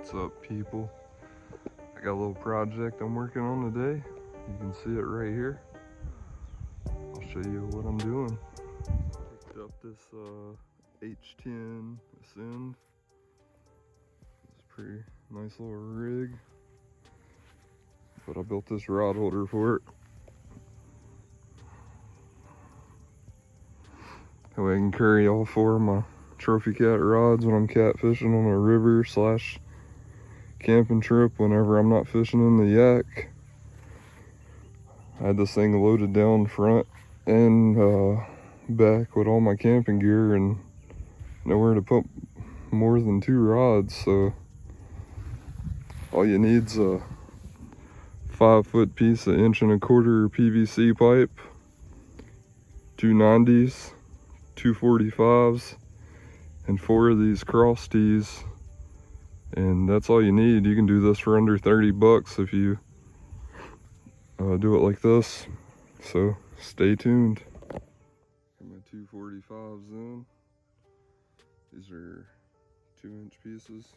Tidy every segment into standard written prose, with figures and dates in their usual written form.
What's up, people? I got a little project I'm working on today. You can see it right here. I'll show you what I'm doing. Picked up this h10 Ascend. It's a pretty nice little rig, but I built this rod holder for it. That way I can carry all four of my trophy cat rods when I'm catfishing on a river slash camping trip whenever I'm not fishing in the yak. I had this thing loaded down front and back with all my camping gear and nowhere to put more than 2 rods, so all you need's a 5-foot piece of 1.25" PVC pipe, 2 90s, 2 45s, and 4 of these cross tees, and that's all you need. You can do this for under 30 bucks if you do it like this. So stay tuned. Got my 2 45s in. These are 2-inch pieces.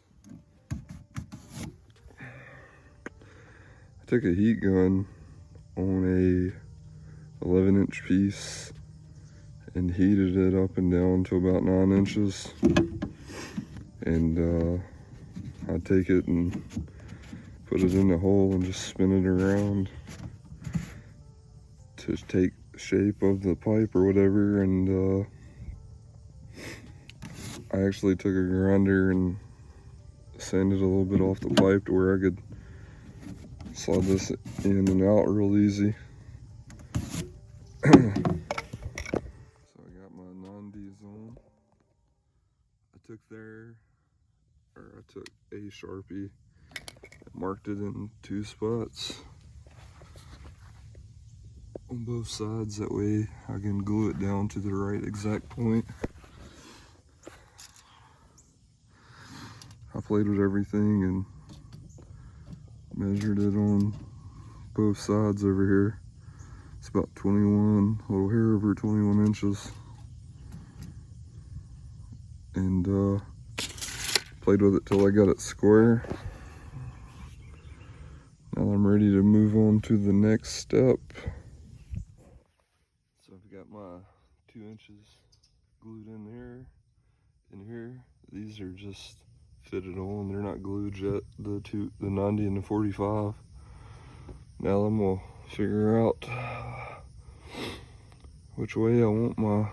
I took a heat gun on a 11-inch piece and heated it up and down to about 9 inches. And I'd take it and put it in the hole and just spin it around to take the shape of the pipe or whatever. And I actually took a grinder and sanded a little bit off the pipe to where I could slide this in and out real easy. So I got my 90s on. I took a Sharpie and marked it in 2 spots on both sides. That way I can glue it down to the right exact point. I played with everything and measured it on both sides over here. It's about 21, a little hair over 21 inches. And played with it till I got it square. Now I'm ready to move on to the next step. So I've got my 2 inches glued in there, in here. These are just fitted on, they're not glued yet, the 90 and the 45. Now I'm gonna figure out which way I want my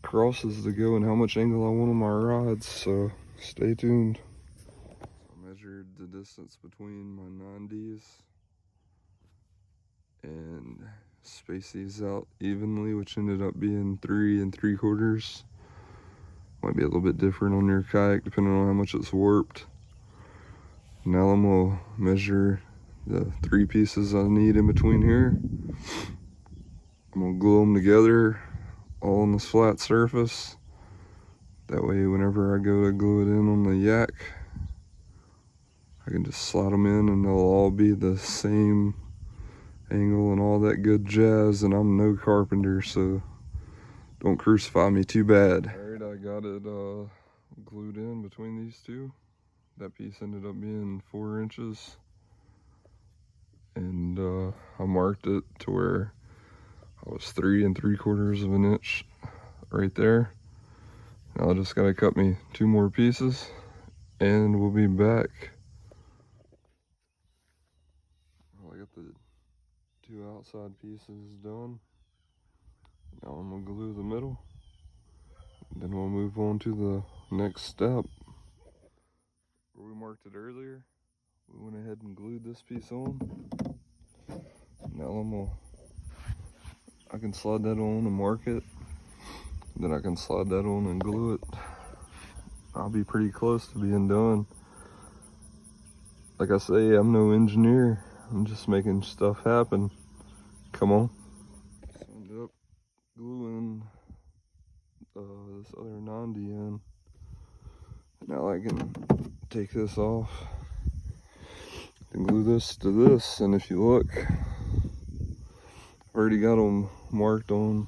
crosses to go and how much angle I want on my rods, so stay tuned. I measured the distance between my 90s and spaced these out evenly, which ended up being 3 3/4. Might be a little bit different on your kayak depending on how much it's warped. Now I'm gonna measure the 3 pieces I need in between here. I'm gonna glue them together all on this flat surface. That way whenever I go to glue it in on the yak, I can just slide them in and they'll all be the same angle and all that good jazz. And I'm no carpenter, so don't crucify me too bad. Alright, I got it glued in between these two. That piece ended up being 4 inches. And I marked it to where I was 3 3/4 inch right there. Now I just gotta cut me 2 more pieces and we'll be back. Well, I got the 2 outside pieces done. Now I'm gonna glue the middle. Then we'll move on to the next step. Where we marked it earlier, we went ahead and glued this piece on. Now I can slide that on and mark it. Then I can slide that on and glue it. I'll be pretty close to being done. Like I say, I'm no engineer. I'm just making stuff happen. Come on. So I ended up gluing this other 90 in. Now I can take this off and glue this to this. And if you look, I've already got them marked on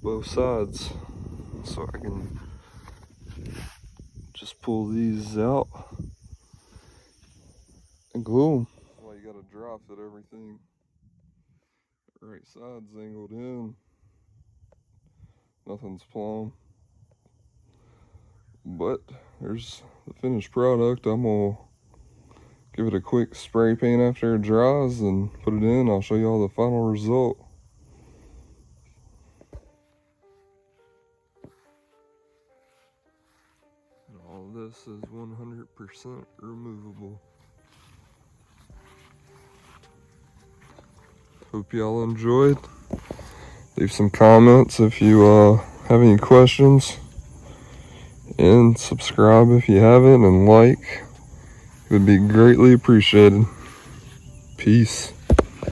both sides. So I can Just pull these out and glue them. Well, you gotta drop it, everything. Right side's angled in. Nothing's plumb. But there's the finished product. I'm gonna give it a quick spray paint after it dries and put it in. I'll show you all the final result. And all this is 100% removable. Hope y'all enjoyed. Leave some comments if you have any questions. And subscribe if you haven't, and like. It would be greatly appreciated. Peace.